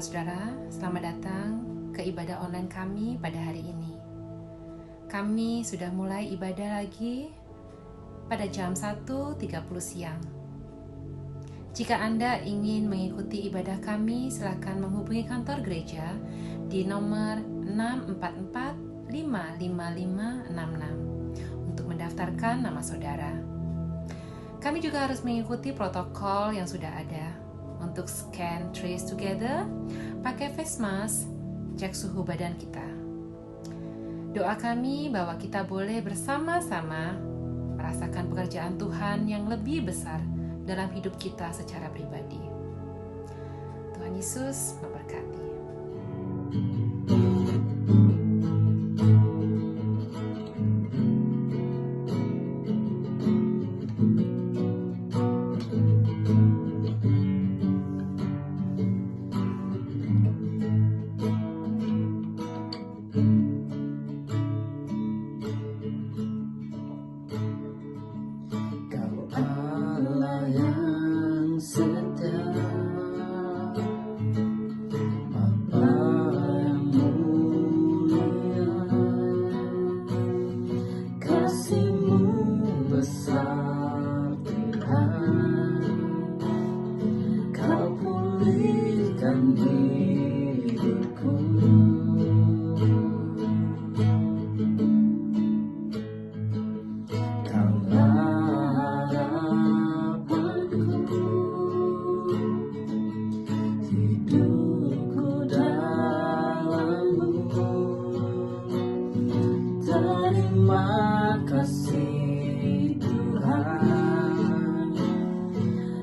saudara-saudara, selamat datang ke ibadah online kami pada hari ini. Kami sudah mulai ibadah lagi pada jam 1.30 siang. Jika Anda ingin mengikuti ibadah kami, silakan menghubungi kantor gereja di nomor 644-55566 untuk mendaftarkan nama saudara. Kami juga harus mengikuti protokol yang sudah ada untuk scan trace together, pakai face mask, cek suhu badan kita. Doa kami bahwa kita boleh bersama-sama merasakan pekerjaan Tuhan yang lebih besar dalam hidup kita secara pribadi. Tuhan Yesus memberkati. Terima kasih Tuhan,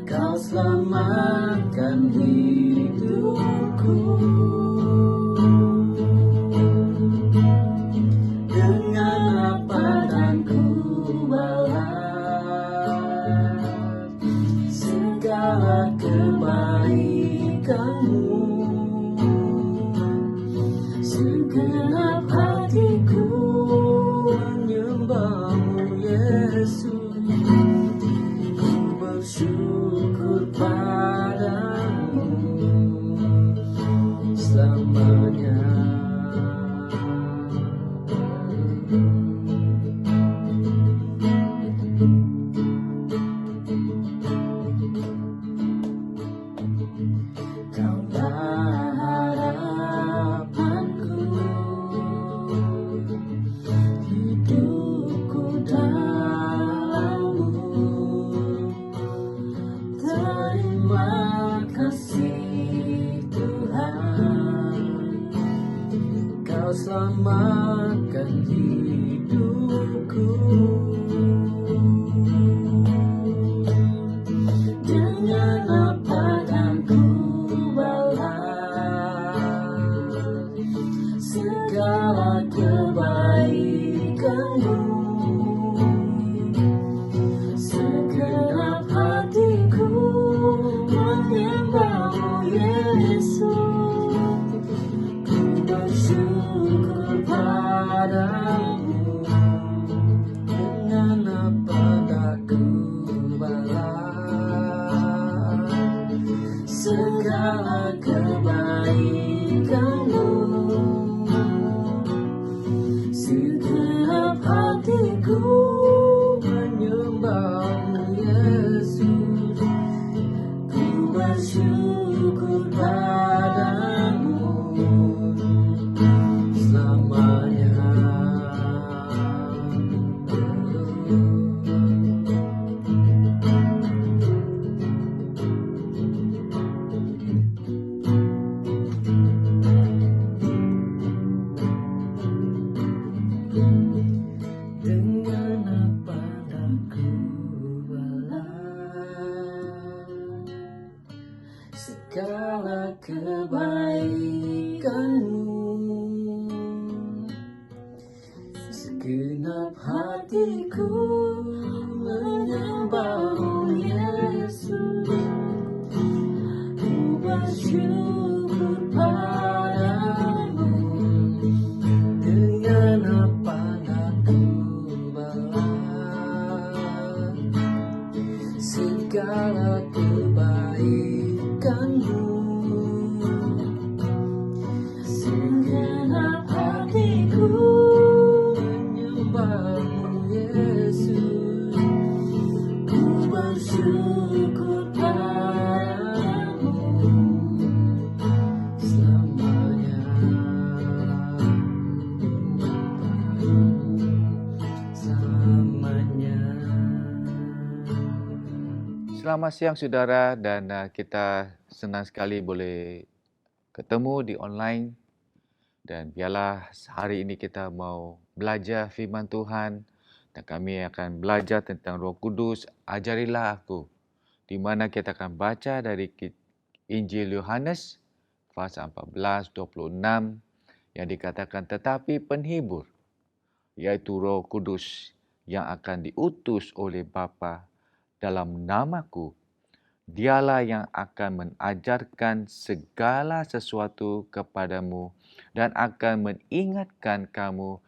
Kau selamatkan hidupku. Dengan apa dan ku balas segala kebaikan-Mu. Segenap hatiku menyembah-Mu Yesus, ku bersyukur padamu selamanya. Kaulah harapanku, hidupku dalam-Mu. Terima kasih Tuhan, Kau selamatkan hidupku. Dengan apa dan ku balas segala kebaikan-Mu. Segenap hatiku menyembah-Mu Yesus, ku bersyukur padamu. Dengan apa tak ku balas segala kebaikan-Mu. Segenap hatiku menyembah-Mu Yesus, ku bersyukur padamu selamanya. Dengan apa dan ku balas segala kebaikan-Mu. Segenap hatiku menyembah-Mu Yesus, ku bersyukur padamu. Dengan apa nak ku balas segala kebaikan-Mu. Selamat siang saudara dan kita senang sekali boleh ketemu di online dan biarlah hari ini kita mau belajar firman Tuhan dan kami akan belajar tentang Roh Kudus, ajarilah aku, di mana kita akan baca dari Injil Yohanes pasal 14:26 yang dikatakan tetapi penghibur iaitu Roh Kudus yang akan diutus oleh Bapa dalam namaku, dialah yang akan mengajarkan segala sesuatu kepadamu dan akan mengingatkan kamu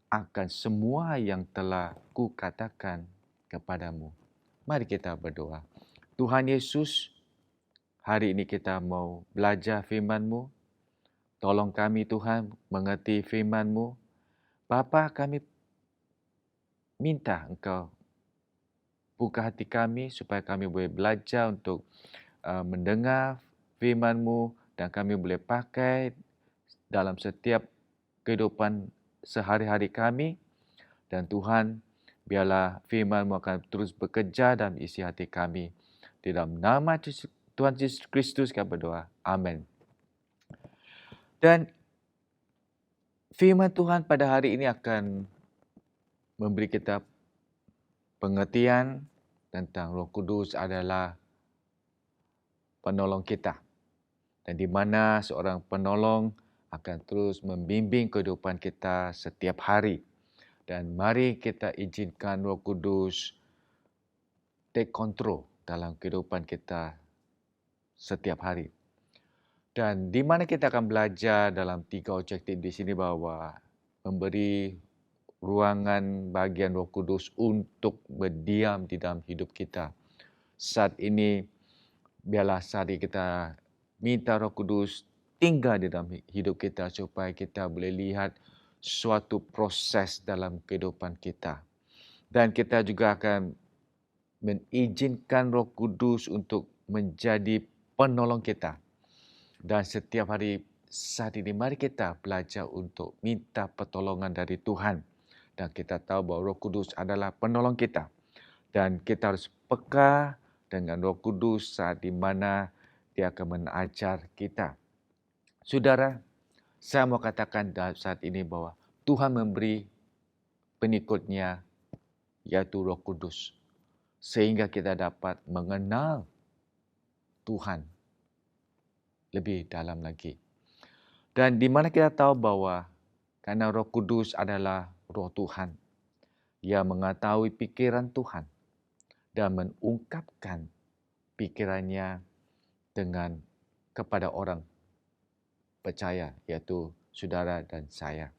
akan semua yang telah kukatakan kepadamu. Mari kita berdoa. Tuhan Yesus, hari ini kita mau belajar firman-Mu. Tolong kami Tuhan mengerti firman-Mu. Bapa, kami minta Engkau buka hati kami supaya kami boleh belajar untuk mendengar firman-Mu dan kami boleh pakai dalam setiap kehidupan sehari-hari kami. Dan Tuhan, biarlah firman-Mu akan terus bekerja dalam isi hati kami. Di dalam nama Tuhan Yesus Kristus kami berdoa. Amin. Dan firman Tuhan pada hari ini akan memberi kita pengertian tentang Roh Kudus adalah penolong kita. Dan di mana seorang penolong akan terus membimbing kehidupan kita setiap hari. Dan mari kita izinkan Roh Kudus take control dalam kehidupan kita setiap hari. Dan di mana kita akan belajar dalam 3 objektif di sini bahwa memberi ruangan bagian Roh Kudus untuk berdiam di dalam hidup kita. Saat ini, biarlah saat ini kita minta Roh Kudus tinggal di dalam hidup kita supaya kita boleh lihat suatu proses dalam kehidupan kita. Dan kita juga akan mengizinkan Roh Kudus untuk menjadi penolong kita. Dan setiap hari saat ini, mari kita belajar untuk minta pertolongan dari Tuhan. Dan kita tahu bahawa Roh Kudus adalah penolong kita. Dan kita harus peka dengan Roh Kudus saat di mana Dia akan mengajar kita. Saudara, saya mau katakan saat ini bahwa Tuhan memberi pengikutnya yaitu Roh Kudus. Sehingga kita dapat mengenal Tuhan lebih dalam lagi. Dan di mana kita tahu bahwa karena Roh Kudus adalah Roh Tuhan, Ia mengetahui pikiran Tuhan dan mengungkapkan pikirannya kepada orang percaya, iaitu saudara dan saya.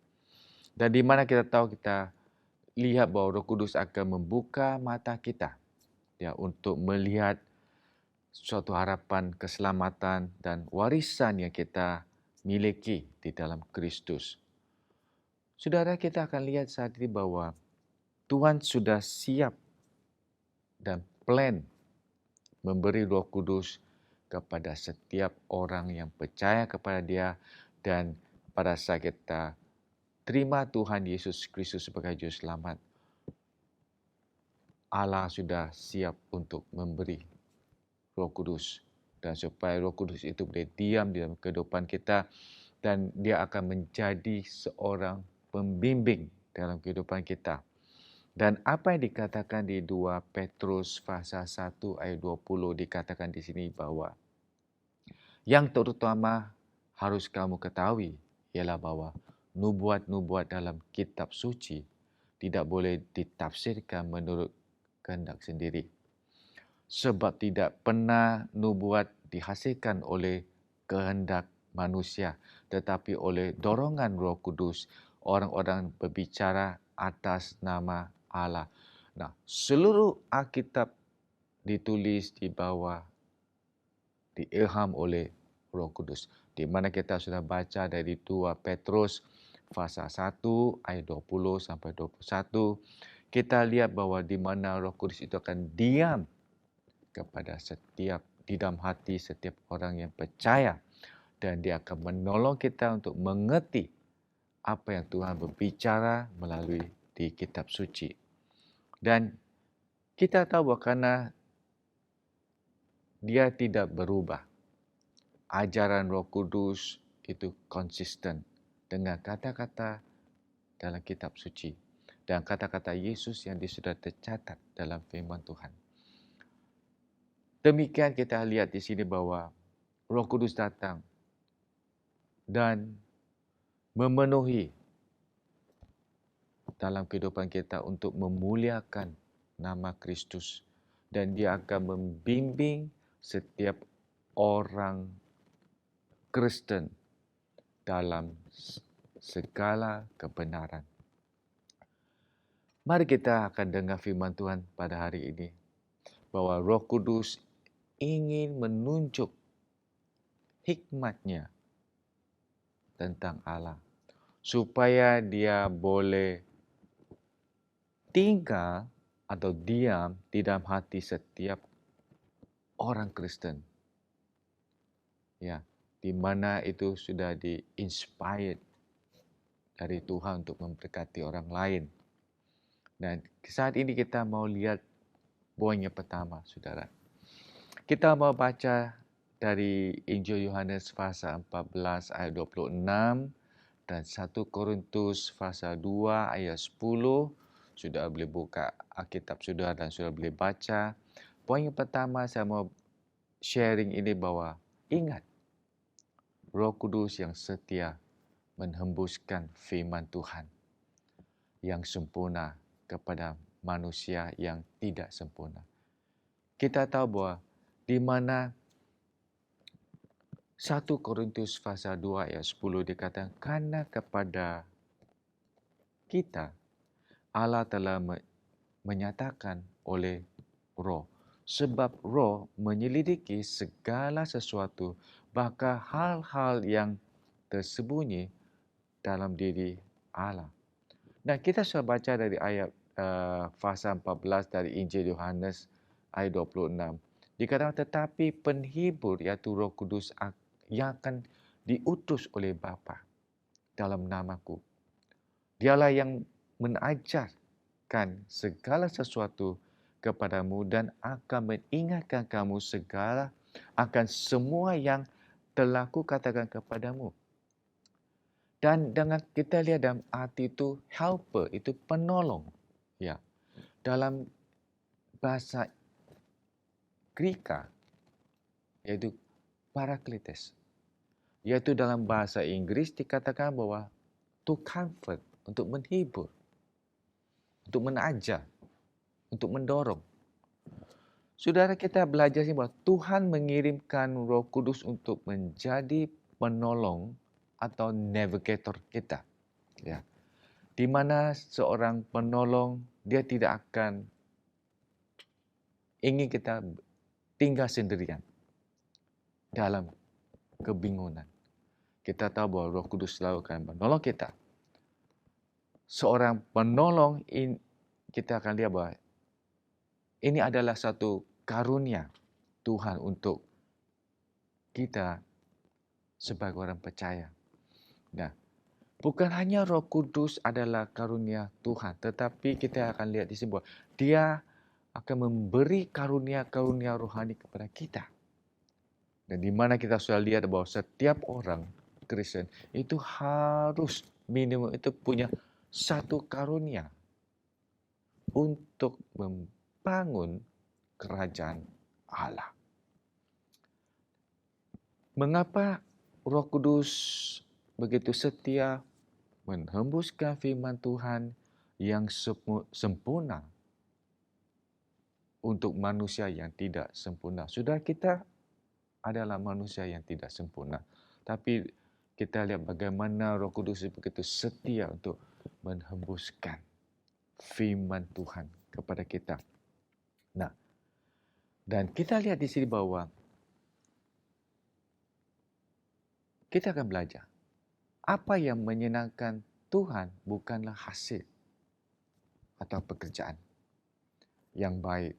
Dan di mana kita tahu, kita lihat bahawa Roh Kudus akan membuka mata kita untuk melihat suatu harapan keselamatan dan warisan yang kita miliki di dalam Kristus. Saudara, kita akan lihat saat ini bahwa Tuhan sudah siap dan plan memberi Roh Kudus kepada setiap orang yang percaya kepada Dia, dan pada saat kita terima Tuhan Yesus Kristus sebagai Juru Selamat, Allah sudah siap untuk memberi Roh Kudus, dan supaya Roh Kudus itu boleh diam di dalam kehidupan kita dan Dia akan menjadi seorang pembimbing dalam kehidupan kita. Dan apa yang dikatakan di 2 Petrus pasal 1 ayat 20 dikatakan di sini bahwa yang terutama harus kamu ketahui ialah bahwa nubuat-nubuat dalam kitab suci tidak boleh ditafsirkan menurut kehendak sendiri. Sebab tidak pernah nubuat dihasilkan oleh kehendak manusia, tetapi oleh dorongan Roh Kudus, orang-orang berbicara atas nama Allah. Nah, seluruh Alkitab ditulis di bawah diilham oleh Roh Kudus. Di mana kita sudah baca dari 2 Petrus pasal 1 ayat 20 sampai 21, kita lihat bahwa di mana Roh Kudus itu akan diam kepada di dalam hati setiap orang yang percaya, dan Dia akan menolong kita untuk mengerti apa yang Tuhan berbicara melalui di kitab suci. Dan kita tahu bahwa karena dia tidak berubah. Ajaran Roh Kudus itu konsisten dengan kata-kata dalam kitab suci dan kata-kata Yesus yang sudah tercatat dalam firman Tuhan. Demikian kita lihat di sini bahwa Roh Kudus datang dan memenuhi dalam kehidupan kita untuk memuliakan nama Kristus, dan dia akan membimbing setiap orang Kristen dalam segala kebenaran. Mari kita akan dengar firman Tuhan pada hari ini, bahwa Roh Kudus ingin menunjuk hikmat-Nya tentang Allah, supaya dia boleh tinggal atau diam di dalam hati setiap orang Kristen. Ya, di mana itu sudah di-inspired dari Tuhan untuk memberkati orang lain. Dan saat ini kita mau lihat poin yang pertama, saudara. Kita mau baca dari Injil Yohanes pasal 14 ayat 26 dan 1 Korintus pasal 2 ayat 10. Sudah boleh buka Alkitab sudah dan sudah boleh baca. Poin yang pertama saya mau sharing ini bahwa ingat, Roh Kudus yang setia menghembuskan firman Tuhan yang sempurna kepada manusia yang tidak sempurna. Kita tahu bahwa di mana 1 Korintus pasal 2 ayat 10 dikatakan, karena kepada kita Allah telah menyatakan oleh Roh, sebab Roh menyelidiki segala sesuatu, bahkan hal-hal yang tersembunyi dalam diri Allah. Dan kita sudah baca dari ayat pasal 14 dari Injil Yohanes ayat 26. Dikatakan, tetapi penghibur iaitu Roh Kudus yang akan diutus oleh Bapa dalam namaku, dialah yang mengajarkan segala sesuatu kepadamu dan akan mengingatkan kamu segala akan semua yang telah kukatakan kepadamu. Dan dengan kita lihat dalam arti itu, helper itu penolong. Ya. Dalam bahasa Greka yaitu parakletes. Yaitu dalam bahasa Inggris dikatakan bahwa to comfort, untuk menghibur, untuk menajar, untuk mendorong. Saudara, kita belajar bahwa Tuhan mengirimkan Roh Kudus untuk menjadi penolong atau navigator kita. Ya. Di mana seorang penolong dia tidak akan ingin kita tinggal sendirian dalam kebingungan. Kita tahu bahwa Roh Kudus selalu akan menolong kita. Seorang penolong, kita akan lihat bahwa ini adalah satu karunia Tuhan untuk kita sebagai orang percaya. Nah, bukan hanya Roh Kudus adalah karunia Tuhan, tetapi kita akan lihat di sini bahwa Dia akan memberi karunia-karunia rohani kepada kita. Dan di mana kita sudah lihat bahwa setiap orang Kristen itu harus minimum itu punya satu karunia untuk membangun kerajaan Allah. Mengapa Roh Kudus begitu setia menghembuskan firman Tuhan yang sempurna untuk manusia yang tidak sempurna? Sudah, kita adalah manusia yang tidak sempurna. Tapi kita lihat bagaimana Roh Kudus begitu setia untuk menghembuskan firman Tuhan kepada kita. Nah, dan kita lihat di sini bahwa kita akan belajar apa yang menyenangkan Tuhan bukanlah hasil atau pekerjaan yang baik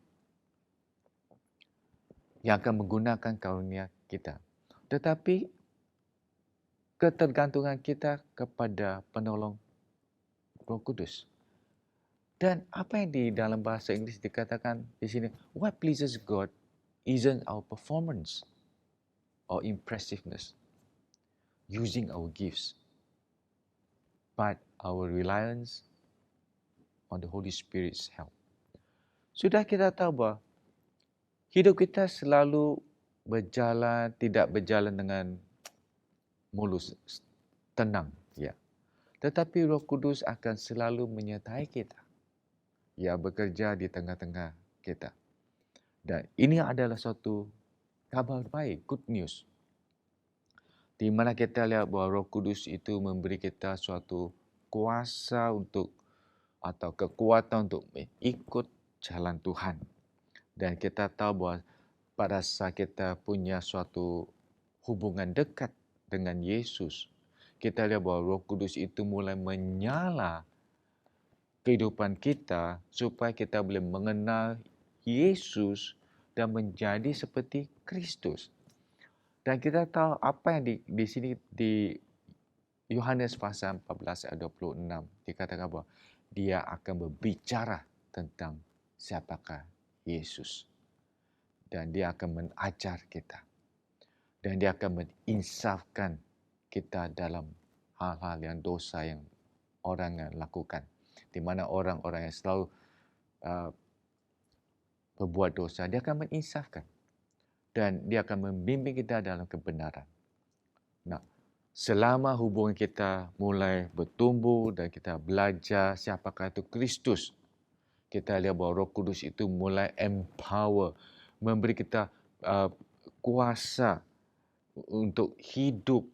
yang akan menggunakan karunia kita, tetapi ketergantungan kita kepada penolong Roh Kudus. Dan apa yang di dalam bahasa Inggris dikatakan di sini, what pleases God isn't our performance or impressiveness, using our gifts, but our reliance on the Holy Spirit's help. Sudah kita tahu bahawa hidup kita selalu tidak berjalan dengan mulus, tenang. Ya. Tetapi Roh Kudus akan selalu menyertai kita. Ia bekerja di tengah-tengah kita. Dan ini adalah suatu kabar baik, good news. Di mana kita lihat bahawa Roh Kudus itu memberi kita suatu kuasa atau kekuatan untuk mengikut jalan Tuhan. Dan kita tahu bahawa pada saat kita punya suatu hubungan dekat dengan Yesus, kita lihat bahawa Roh Kudus itu mulai menyala kehidupan kita supaya kita boleh mengenal Yesus dan menjadi seperti Kristus. Dan kita tahu apa yang di sini di Yohanes pasal 14 ayat 26 dikatakan bahawa dia akan berbicara tentang siapakah Yesus. Dan dia akan mengajar kita. Dan dia akan menginsafkan kita dalam hal-hal yang dosa yang orang lakukan. Di mana orang-orang yang selalu berbuat dosa, dia akan menginsafkan. Dan dia akan membimbing kita dalam kebenaran. Nah, selama hubungan kita mulai bertumbuh dan kita belajar siapakah itu Kristus, kita lihat bahawa Roh Kudus itu mulai empower, memberi kita kuasa untuk hidup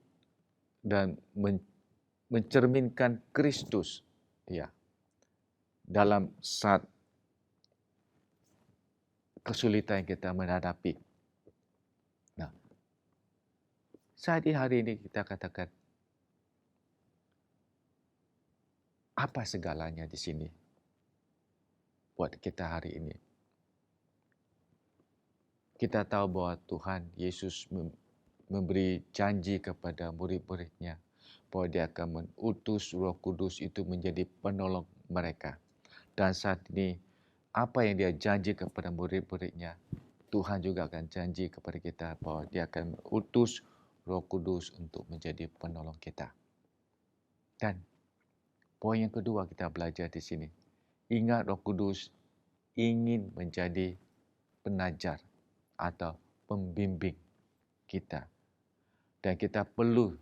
dan mencerminkan Kristus, ya, dalam saat kesulitan yang kita menghadapi. Nah, saat hari ini kita katakan, apa segalanya di sini buat kita hari ini? Kita tahu bahawa Tuhan Yesus memberi janji kepada murid-muridnya bahawa dia akan mengutus Roh Kudus itu menjadi penolong mereka. Dan saat ini, apa yang dia janji kepada murid-muridnya, Tuhan juga akan janji kepada kita bahawa dia akan mengutus Roh Kudus untuk menjadi penolong kita. Dan poin yang kedua kita belajar di sini, ingat Roh Kudus ingin menjadi penajar atau pembimbing kita. Dan kita perlu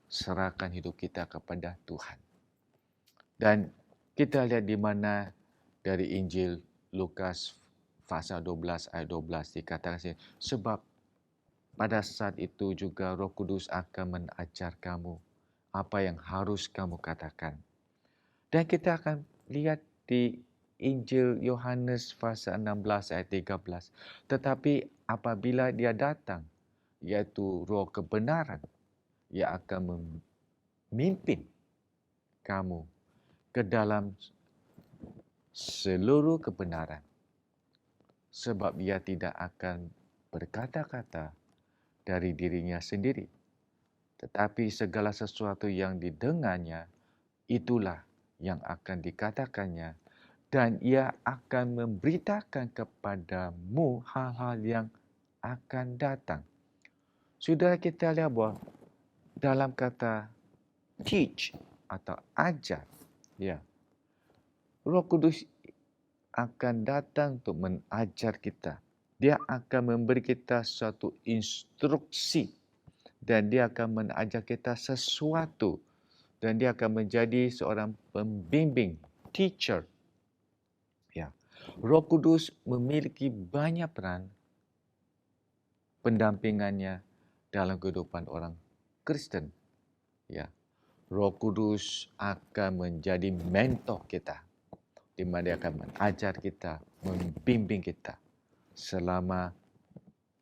serahkan hidup kita kepada Tuhan. Dan kita lihat di mana dari Injil Lukas pasal 12 ayat 12 dikatakan sini, sebab pada saat itu juga Roh Kudus akan mengajar kamu apa yang harus kamu katakan. Dan kita akan lihat di Injil Yohanes pasal 16 ayat 13. Tetapi apabila dia datang, iaitu Roh kebenaran, ia akan memimpin kamu ke dalam seluruh kebenaran. Sebab ia tidak akan berkata-kata dari dirinya sendiri. Tetapi segala sesuatu yang didengarnya, itulah yang akan dikatakannya. Dan ia akan memberitakan kepadamu hal-hal yang akan datang. Sudah kita lihat bahawa dalam kata teach atau ajar, ya, Roh Kudus akan datang untuk mengajar kita. Dia akan memberi kita suatu instruksi dan dia akan mengajar kita sesuatu dan dia akan menjadi seorang pembimbing, teacher. Ya. Roh Kudus memiliki banyak peran pendampingannya dalam kehidupan orang Kristen. Ya. Roh Kudus akan menjadi mentor kita, di mana dia akan mengajar kita, membimbing kita selama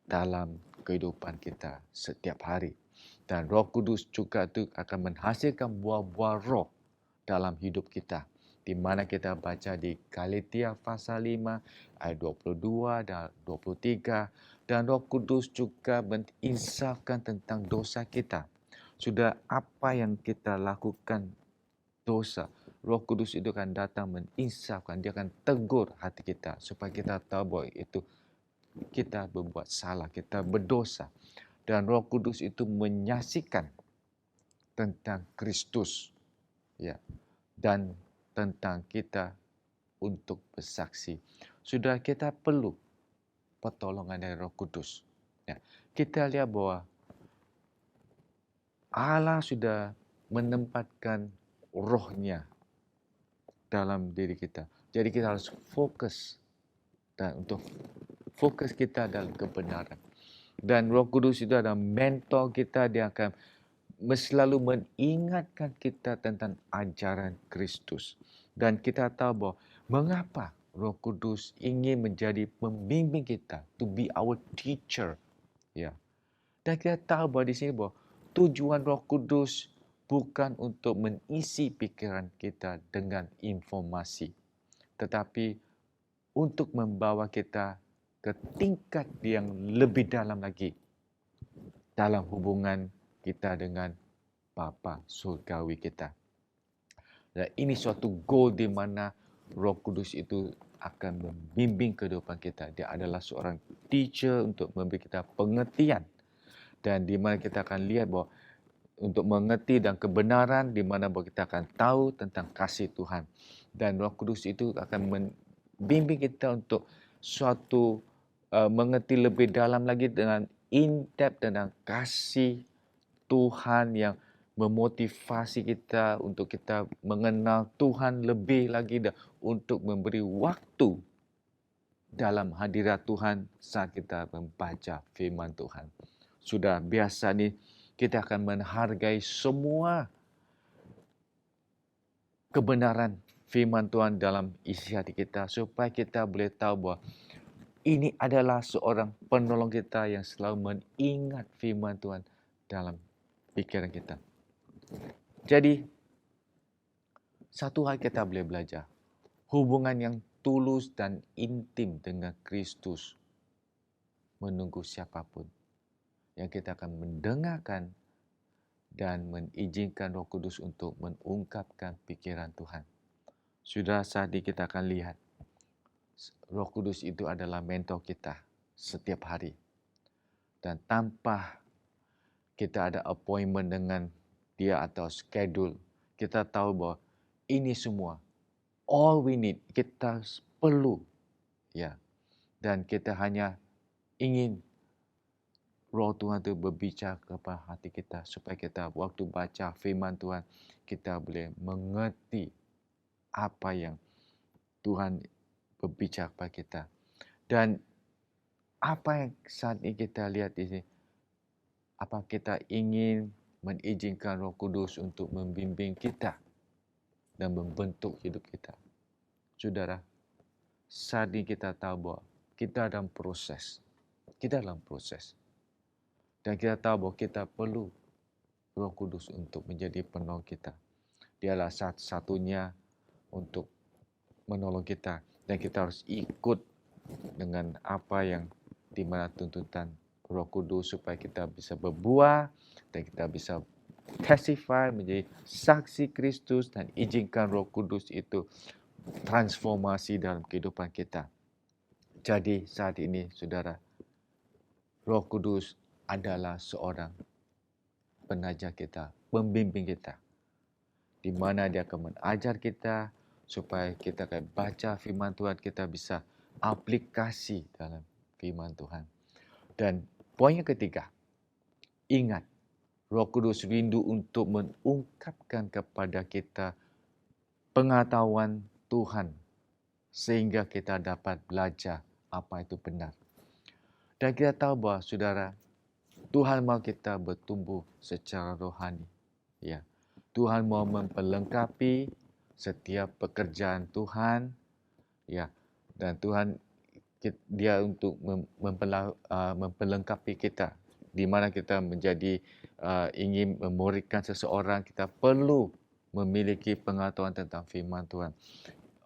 dalam kehidupan kita setiap hari. Dan Roh Kudus juga itu akan menghasilkan buah-buah roh dalam hidup kita. Di mana kita baca di Galatia pasal 5 ayat 22 dan 23. Dan Roh Kudus juga menginsafkan tentang dosa kita. Sudah apa yang kita lakukan dosa, Roh Kudus itu akan datang menginsafkan. Dia akan tegur hati kita supaya kita tahu bahwa itu kita berbuat salah, kita berdosa. Dan Roh Kudus itu menyaksikan tentang Kristus, ya, dan tentang kita untuk bersaksi. Sudah, kita perlu pertolongan dari Roh Kudus. Ya, kita lihat bahwa Allah sudah menempatkan rohnya dalam diri kita. Jadi kita harus fokus, dan untuk fokus kita dalam kebenaran. Dan Roh Kudus itu adalah mentor kita, dia akan selalu mengingatkan kita tentang ajaran Kristus. Dan kita tahu bahwa mengapa Roh Kudus ingin menjadi pembimbing kita, to be our teacher. Ya. Dan kita tahu bahwa di sini bahwa tujuan Roh Kudus bukan untuk mengisi pikiran kita dengan informasi, tetapi untuk membawa kita ke tingkat yang lebih dalam lagi dalam hubungan kita dengan Bapa surgawi kita. Dan ini suatu goal di mana Roh Kudus itu akan membimbing kehidupan kita. Dia adalah seorang teacher untuk memberi kita pengertian. Dan di mana kita akan lihat bahwa untuk mengerti dan kebenaran, di mana bahwa kita akan tahu tentang kasih Tuhan. Dan Roh Kudus itu akan membimbing kita untuk suatu mengerti lebih dalam lagi dengan in-depth tentang kasih Tuhan yang memotivasi kita untuk kita mengenal Tuhan lebih lagi dan untuk memberi waktu dalam hadirat Tuhan saat kita membaca firman Tuhan. Sudah biasa ni kita akan menghargai semua kebenaran firman Tuhan dalam isi hati kita supaya kita boleh tahu bahawa ini adalah seorang penolong kita yang selalu mengingat firman Tuhan dalam pikiran kita. Jadi, satu hal kita boleh belajar. Hubungan yang tulus dan intim dengan Kristus menunggu siapapun. Yang kita akan mendengarkan dan mengizinkan Roh Kudus untuk mengungkapkan pikiran Tuhan. Sudah saat ini kita akan lihat. Roh Kudus itu adalah mentor kita setiap hari. Dan tanpa kita ada appointment dengan dia atau schedule, kita tahu bahwa ini semua, all we need, kita perlu. Ya. Dan kita hanya ingin Roh Tuhan itu berbicara kepada hati kita supaya kita waktu baca firman Tuhan, kita boleh mengerti apa yang Tuhan berbicara kepada kita. Dan apa yang saat ini kita lihat di sini, apa kita ingin mengizinkan Roh Kudus untuk membimbing kita dan membentuk hidup kita. Saudara, saat ini kita tahu bahwa kita dalam proses. Kita dalam proses. Dan kita tahu bahwa kita perlu Roh Kudus untuk menjadi penolong kita. Dialah satu-satunya untuk menolong kita. Dan kita harus ikut dengan apa yang di mana tuntutan Roh Kudus supaya kita bisa berbuah dan kita bisa testify menjadi saksi Kristus dan izinkan Roh Kudus itu transformasi dalam kehidupan kita. Jadi saat ini saudara, Roh Kudus adalah seorang pengajar kita, pembimbing kita. Di mana dia akan mengajar kita supaya kita akan baca firman Tuhan, kita bisa aplikasi dalam firman Tuhan. Dan poin yang ketiga, ingat, Roh Kudus rindu untuk mengungkapkan kepada kita pengetahuan Tuhan sehingga kita dapat belajar apa itu benar. Dan kita tahu bahawa saudara, Tuhan mahu kita bertumbuh secara rohani. Ya. Tuhan mahu memperlengkapi setiap pekerjaan Tuhan. Ya. Dan Tuhan dia untuk memperlengkapi kita. Di mana kita menjadi ingin memuridkan seseorang, kita perlu memiliki pengetahuan tentang firman Tuhan.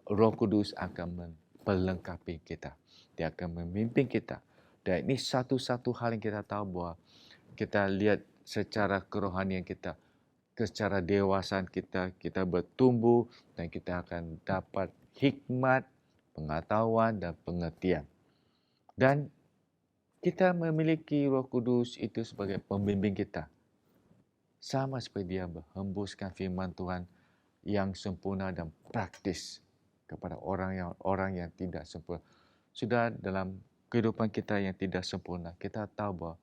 Roh Kudus akan memperlengkapi kita. Dia akan memimpin kita. Dan ini satu-satu hal yang kita tahu bahwa kita lihat secara kerohanian kita, secara dewasaan kita, kita bertumbuh dan kita akan dapat hikmat, pengetahuan dan pengertian. Dan kita memiliki Roh Kudus itu sebagai pembimbing kita. Sama seperti dia menghembuskan firman Tuhan yang sempurna dan praktis kepada orang yang tidak sempurna. Sudah dalam kehidupan kita yang tidak sempurna, kita tahu bahwa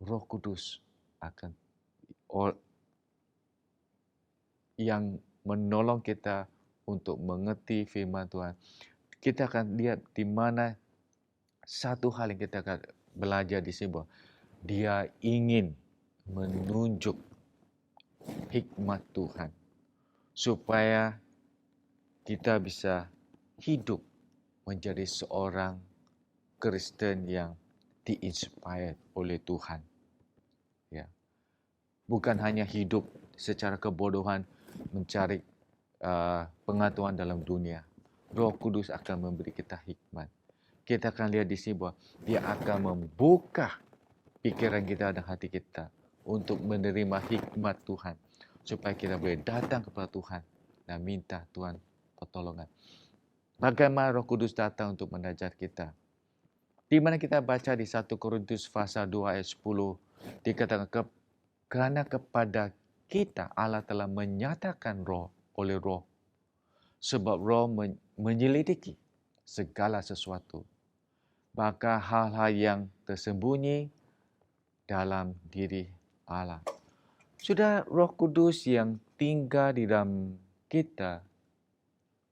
Roh Kudus akan yang menolong kita untuk mengerti firman Tuhan. Kita akan lihat di mana satu hal yang kita akan belajar di sini bahwa dia ingin menunjuk hikmat Tuhan supaya kita bisa hidup menjadi seorang Kristen yang diinspired oleh Tuhan. Ya. Bukan hanya hidup secara kebodohan mencari pengetahuan dalam dunia. Roh Kudus akan memberi kita hikmat. Kita akan lihat di sini bahwa dia akan membuka pikiran kita dan hati kita untuk menerima hikmat Tuhan. Supaya kita boleh datang kepada Tuhan dan minta Tuhan pertolongan. Bagaimana Roh Kudus datang untuk mengajar kita? Di mana kita baca di 1 Korintus pasal 2 ayat 10, dikatakan kerana kepada kita Allah telah menyatakan oleh Roh, sebab Roh menyelidiki segala sesuatu, bahkan hal-hal yang tersembunyi dalam diri Allah. Sudah Roh Kudus yang tinggal di dalam kita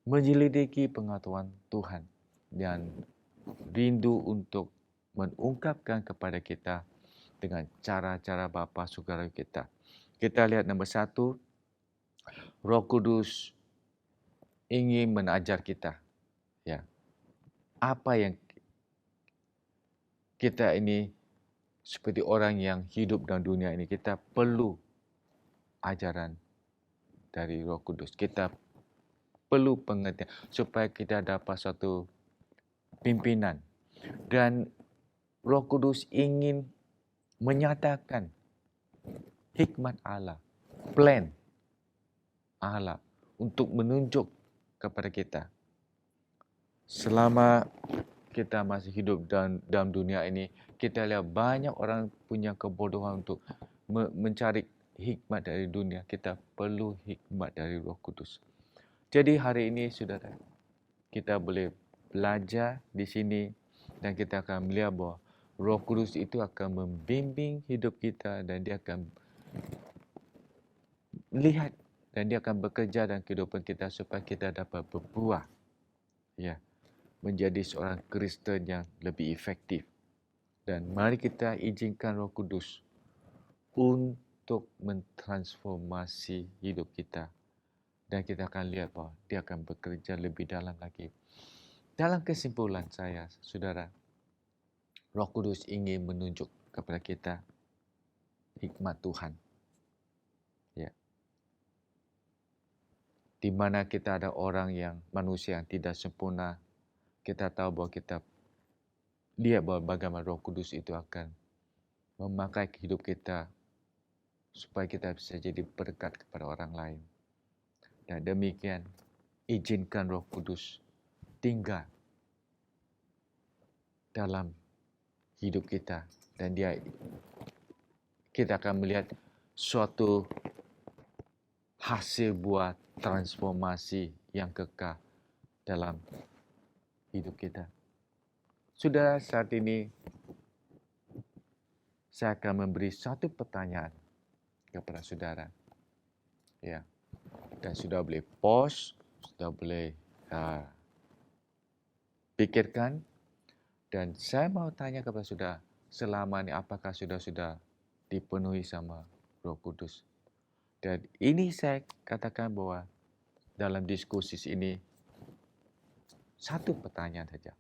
menyelidiki pengetahuan Tuhan dan rindu untuk mengungkapkan kepada kita dengan cara-cara bapa saudara kita. Kita lihat nombor 1, Roh Kudus ingin mengajar kita. Ya. Apa yang kita ini seperti orang yang hidup dalam dunia ini, kita perlu ajaran dari Roh Kudus. Kita perlu pengertian supaya kita dapat satu pimpinan. Dan Roh Kudus ingin menyatakan hikmat Allah, plan Allah untuk menunjuk kepada kita. Selama kita masih hidup dalam dunia ini, kita lihat banyak orang punya kebodohan untuk mencari hikmat dari dunia. Kita perlu hikmat dari Roh Kudus. Jadi hari ini saudara, kita boleh belajar di sini dan kita akan melihat bahwa Roh Kudus itu akan membimbing hidup kita dan dia akan lihat dan dia akan bekerja dalam kehidupan kita supaya kita dapat berbuah, ya, menjadi seorang Kristen yang lebih efektif. Dan mari kita izinkan Roh Kudus untuk mentransformasi hidup kita. Dan kita akan lihat bahwa dia akan bekerja lebih dalam lagi. Dalam kesimpulan saya, saudara, Roh Kudus ingin menunjuk kepada kita hikmat Tuhan. Ya. Di mana kita ada orang yang manusia yang tidak sempurna, kita tahu bahwa kita lihat bahwa bagaimana Roh Kudus itu akan memakai hidup kita supaya kita bisa jadi berkat kepada orang lain. Dan demikian, izinkan Roh Kudus tinggal dalam hidup kita dan kita akan melihat suatu hasil buah transformasi yang kekal dalam hidup kita. Sudah saat ini saya akan memberi satu pertanyaan kepada saudara. Ya. Dan sudah boleh pause, sudah boleh pikirkan. Dan saya mau tanya kepada saudara, selama ini apakah sudah dipenuhi sama Roh Kudus? Dan ini saya katakan bahwa dalam diskusi ini, satu pertanyaan saja.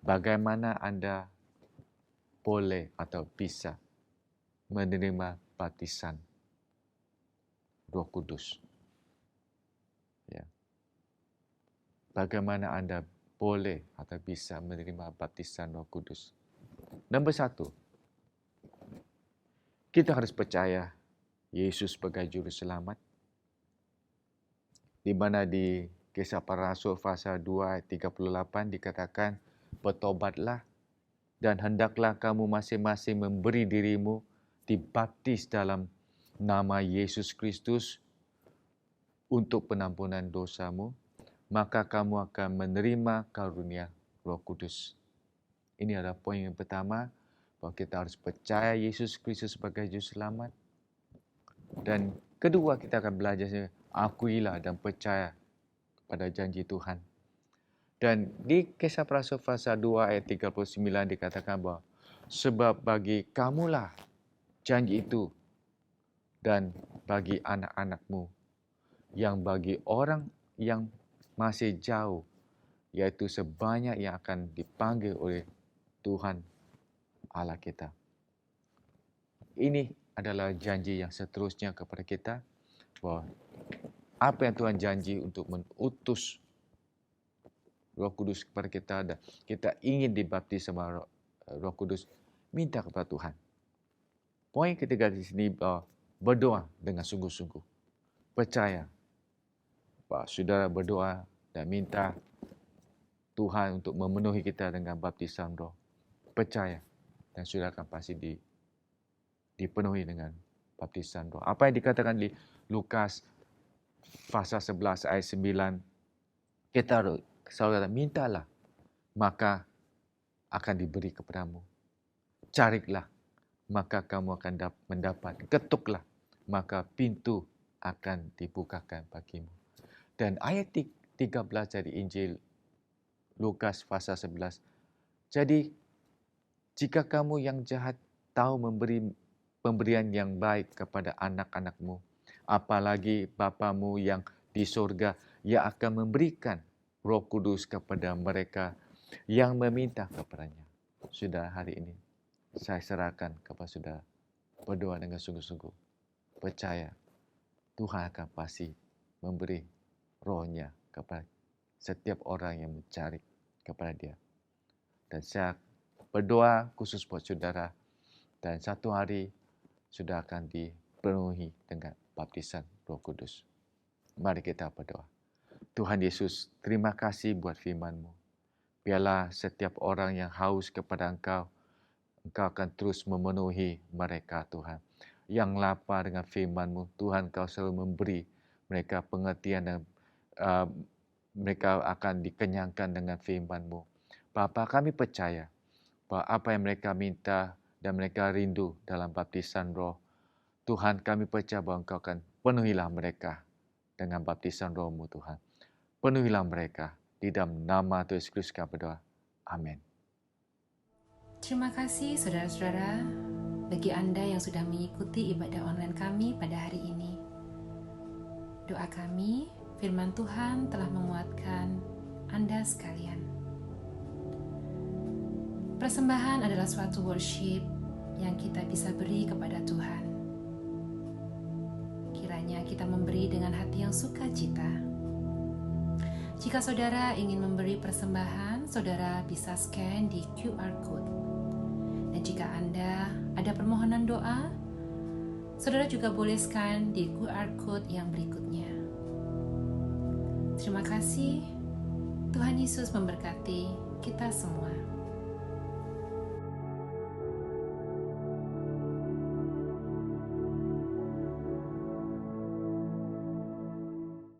Bagaimana Anda boleh atau bisa menerima baptisan Roh Kudus? Ya. Bagaimana Anda boleh atau bisa menerima baptisan Roh Kudus? Nombor 1, kita harus percaya Yesus sebagai Juru Selamat. Di mana di Kisah Para Rasul pasal 2 ayat 38 dikatakan, bertobatlah dan hendaklah kamu masing-masing memberi dirimu dibaptis dalam nama Yesus Kristus untuk penampunan dosamu, maka kamu akan menerima karunia Roh Kudus. Ini adalah poin yang pertama, bahawa kita harus percaya Yesus Kristus sebagai Juru Selamat. Dan kedua, kita akan belajar akuilah dan percaya pada janji Tuhan. Dan di Kisah Para Rasul pasal 2 ayat 39 dikatakan bahawa sebab bagi kamulah janji itu dan bagi anak-anakmu, yang bagi orang yang masih jauh, yaitu sebanyak yang akan dipanggil oleh Tuhan Allah kita. Ini adalah janji yang seterusnya kepada kita, bahawa apa yang Tuhan janji untuk mengutus Roh Kudus kepada kita dan kita ingin dibaptis sama Roh Kudus, minta kepada Tuhan. Poin ketiga di sini, berdoa dengan sungguh-sungguh. Percaya bahawa saudara berdoa dan minta Tuhan untuk memenuhi kita dengan baptisan Roh. Percaya dan saudara akan pasti dipenuhi dengan baptisan Roh. Apa yang dikatakan di Lukas pasal 11 ayat 9, kita saudara mintalah, maka akan diberi kepadamu. Carilah, maka kamu akan mendapat. Ketuklah, maka pintu akan dibukakan bagimu. Dan ayat 13 dari Injil Lukas pasal 11. Jadi, jika kamu yang jahat tahu memberi pemberian yang baik kepada anak-anakmu, apalagi Bapamu yang di surga, Ia akan memberikan Roh Kudus kepada mereka yang meminta kepadanya. Sudah hari ini, saya serahkan kepada saudara. Berdoa dengan sungguh-sungguh. Percaya, Tuhan akan pasti memberi rohnya kepada setiap orang yang mencari kepada Dia. Dan saya berdoa khusus buat saudara, dan satu hari sudah akan dipenuhi dengan baptisan Roh Kudus. Mari kita berdoa. Tuhan Yesus, terima kasih buat firman-Mu. Biarlah setiap orang yang haus kepada Engkau, Engkau akan terus memenuhi mereka, Tuhan. Yang lapar dengan firman-Mu, Tuhan, Engkau selalu memberi mereka pengertian dan mereka akan dikenyangkan dengan firman-Mu. Bapa, kami percaya bahwa apa yang mereka minta dan mereka rindu dalam baptisan Roh, Tuhan, kami percaya bahwa Engkau akan penuhilah mereka dengan baptisan Roh-Mu, Tuhan. Penuhilah mereka. Di dalam nama Tuhan Yesus Kristus kami berdoa. Amin. Terima kasih saudara-saudara bagi Anda yang sudah mengikuti ibadah online kami pada hari ini. Doa kami, firman Tuhan telah menguatkan Anda sekalian. Persembahan adalah suatu worship yang kita bisa beri kepada Tuhan. Kiranya kita memberi dengan hati yang sukacita. Jika saudara ingin memberi persembahan, saudara bisa scan di QR Code. Dan jika Anda ada permohonan doa, saudara juga boleh scan di QR Code yang berikutnya. Terima kasih. Tuhan Yesus memberkati kita semua.